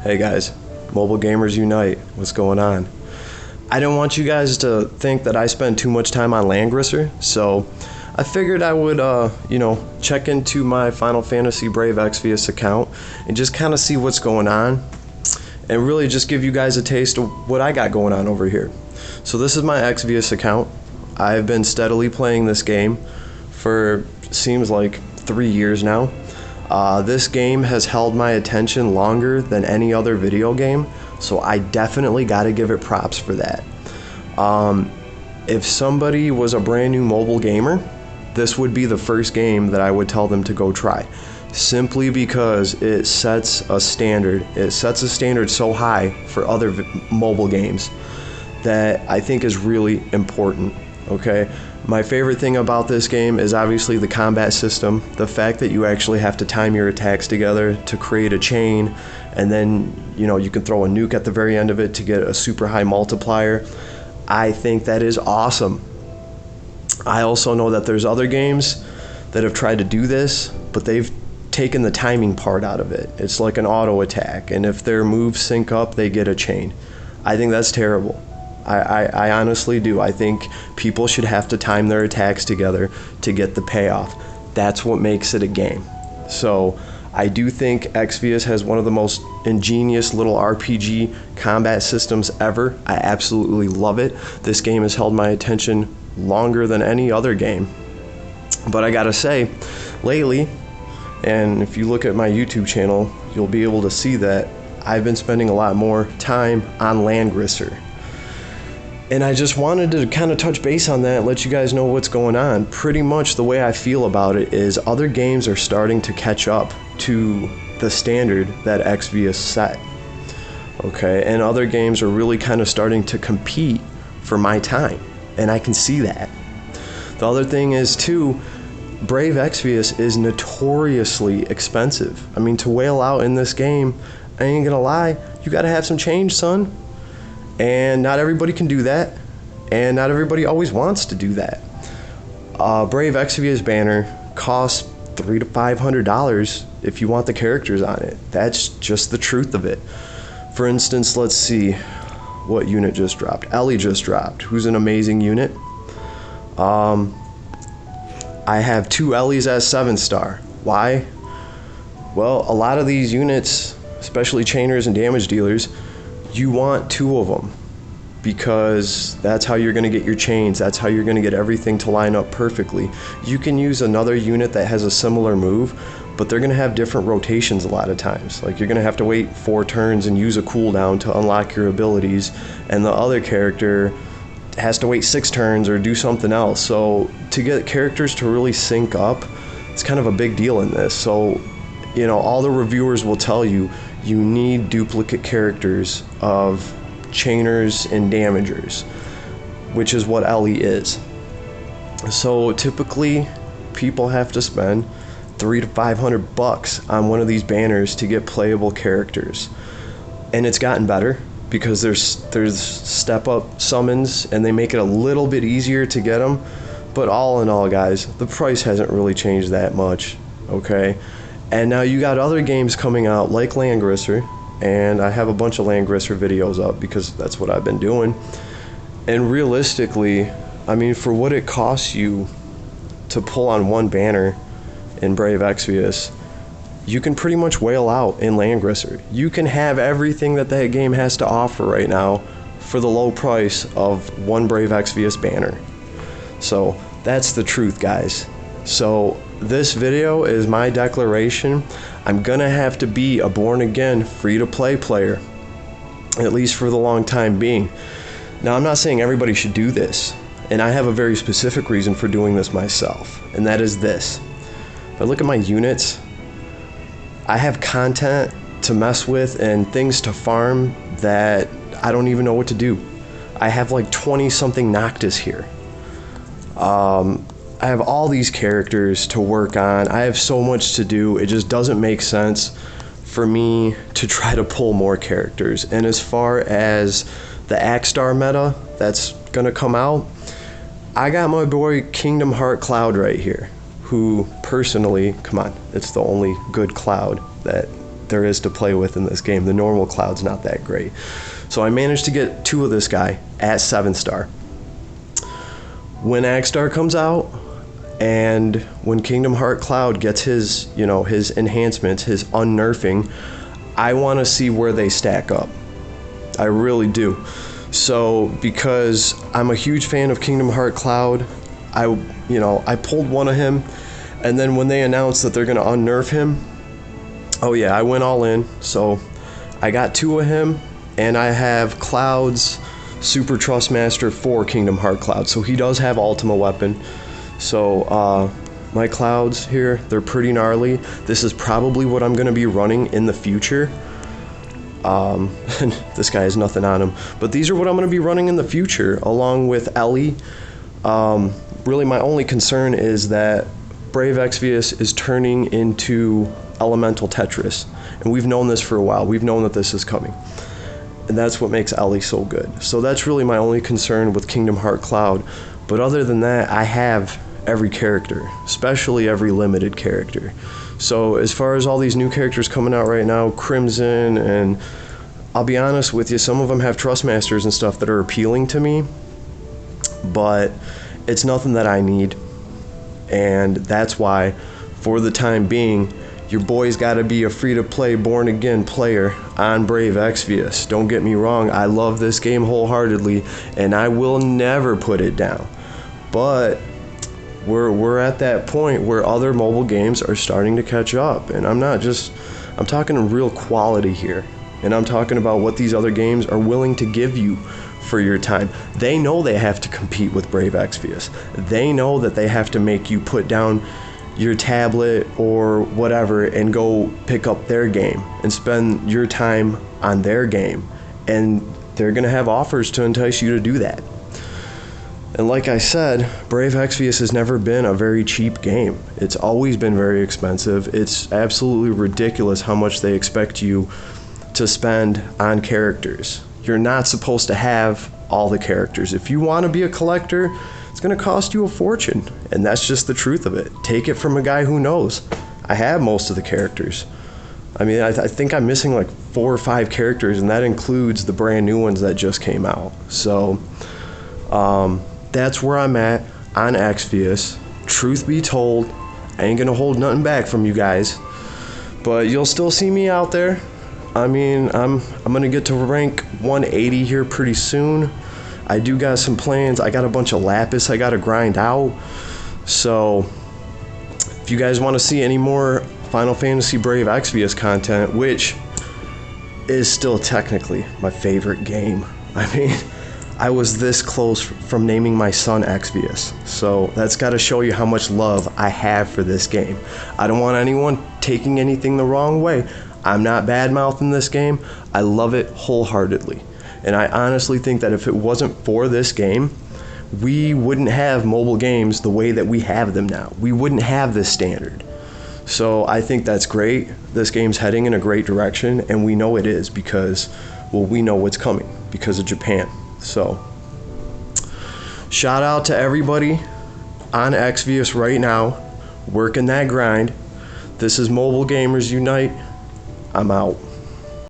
Hey guys, Mobile Gamers Unite, what's going on? I didn't want you guys to think that I spend too much time on Landgrisser, so I figured I would, check into my Final Fantasy Brave Exvius account and just kind of see what's going on and really just give you guys a taste of what I got going on over here. So this is my Exvius account. I've been steadily playing this game for seems like 3 years now. This game has held my attention longer than any other video game, so I definitely got to give it props for that. If somebody was a brand new mobile gamer, this would be the first game that I would tell them to go try, simply because it sets a standard. It sets a standard so high for other mobile games that I think is really important. Okay, my favorite thing about this game is obviously the combat system, the fact that you actually have to time your attacks together to create a chain, and then you can throw a nuke at the very end of it to get a super high multiplier. I think that is awesome. I also know that there's other games that have tried to do this, but they've taken the timing part out of it. It's like an auto attack, and if their moves sync up, they get a chain. I think that's terrible. I honestly do. I think people should have to time their attacks together to get the payoff. That's what makes it a game. So I do think Exvius has one of the most ingenious little RPG combat systems ever. I absolutely love it. This game has held my attention longer than any other game. But I gotta say, lately, and if you look at my YouTube channel, you'll be able to see that I've been spending a lot more time on Landgrisser. And I just wanted to kind of touch base on that and let you guys know what's going on. Pretty much the way I feel about it is other games are starting to catch up to the standard that Exvius set. Okay, and other games are really kind of starting to compete for my time, and I can see that. The other thing is too, Brave Exvius is notoriously expensive. I mean, to whale out in this game, I ain't gonna lie, you gotta have some change, son. And not everybody can do that, and not everybody always wants to do that. Brave Exvius banner costs $300 to $500 if you want the characters on it. That's just the truth of it. For instance, let's see what unit just dropped. Ellie just dropped, who's an amazing unit. I have 2 Ellies as 7-star. Why? Well, a lot of these units, especially chainers and damage dealers, you want 2 of them because that's how you're going to get your chains. That's how you're going to get everything to line up perfectly. You can use another unit that has a similar move, but they're going to have different rotations a lot of times. Like, you're going to have to wait 4 turns and use a cooldown to unlock your abilities, and the other character has to wait 6 turns or do something else. So to get characters to really sync up, it's kind of a big deal in this. So all the reviewers will tell you you need duplicate characters of chainers and damagers, which is what Ellie is. So typically people have to spend $300 to $500 on one of these banners to get playable characters, and it's gotten better because there's step up summons and they make it a little bit easier to get them. But all in all, guys, the price hasn't really changed that much. Okay, and now you got other games coming out like Landgrisser, and I have a bunch of Landgrisser videos up because that's what I've been doing. And realistically, I mean, for what it costs you to pull on one banner in Brave Exvius, you can pretty much whale out in Landgrisser. You can have everything that game has to offer right now for the low price of one Brave Exvius banner. So that's the truth, guys. So this video is my declaration. I'm gonna have to be a born-again free-to-play player, at least for the long time being. Now, I'm not saying everybody should do this, and I have a very specific reason for doing this myself, and that is this. If I look at my units, I have content to mess with and things to farm that I don't even know what to do. I have like 20-something Noctis here. I have all these characters to work on. I have so much to do. It just doesn't make sense for me to try to pull more characters. And as far as the Axstar meta that's gonna come out, I got my boy Kingdom Heart Cloud right here, who personally, come on, it's the only good Cloud that there is to play with in this game. The normal Cloud's not that great. So I managed to get 2 of this guy at 7-star. When Agstar comes out, and when Kingdom Heart Cloud gets his, his enhancements, his unnerfing, I want to see where they stack up. I really do. So because I'm a huge fan of Kingdom Heart Cloud, I pulled one of him, and then when they announced that they're going to unnerf him, oh yeah, I went all in. So I got 2 of him, and I have Cloud's Super Trustmaster for Kingdom Heart Cloud. So he does have Ultima Weapon. So my Clouds here, they're pretty gnarly. This is probably what I'm going to be running in the future. This guy has nothing on him. But these are what I'm going to be running in the future, along with Ellie. Really, my only concern is that Brave Exvius is turning into Elemental Tetris. And we've known this for a while. We've known that this is coming. And that's what makes Ellie so good. So that's really my only concern with Kingdom Heart Cloud. But other than that, I have every character, especially every limited character. So as far as all these new characters coming out right now, Crimson, and I'll be honest with you, some of them have Trustmasters and stuff that are appealing to me, but it's nothing that I need. And that's why, for the time being, your boy's got to be a free-to-play, born-again player on Brave Exvius. Don't get me wrong, I love this game wholeheartedly, and I will never put it down. But we're at that point where other mobile games are starting to catch up, and I'm talking real quality here, and I'm talking about what these other games are willing to give you for your time. They know they have to compete with Brave Exvius. They know that they have to make you put down your tablet or whatever and go pick up their game and spend your time on their game, and they're gonna have offers to entice you to do that. And like I said, Brave Exvius has never been a very cheap game. It's always been very expensive. It's absolutely ridiculous how much they expect you to spend on characters. You're not supposed to have all the characters. If you want to be a collector, it's going to cost you a fortune. And that's just the truth of it. Take it from a guy who knows. I have most of the characters. I mean, I think I'm missing like 4 or 5 characters, and that includes the brand new ones that just came out. So, that's where I'm at on Exvius. Truth be told, I ain't gonna hold nothing back from you guys, but you'll still see me out there. I mean, I'm gonna get to rank 180 here pretty soon. I do got some plans. I got a bunch of Lapis I gotta grind out. So if you guys want to see any more Final Fantasy Brave Exvius content, which is still technically my favorite game, I mean, I was this close from naming my son Exvius. So that's got to show you how much love I have for this game. I don't want anyone taking anything the wrong way. I'm not bad-mouthing this game. I love it wholeheartedly. And I honestly think that if it wasn't for this game, we wouldn't have mobile games the way that we have them now. We wouldn't have this standard. So I think that's great. This game's heading in a great direction, and we know it is because, well, we know what's coming because of Japan. So, shout out to everybody on Exvius right now, working that grind. This is Mobile Gamers Unite. I'm out.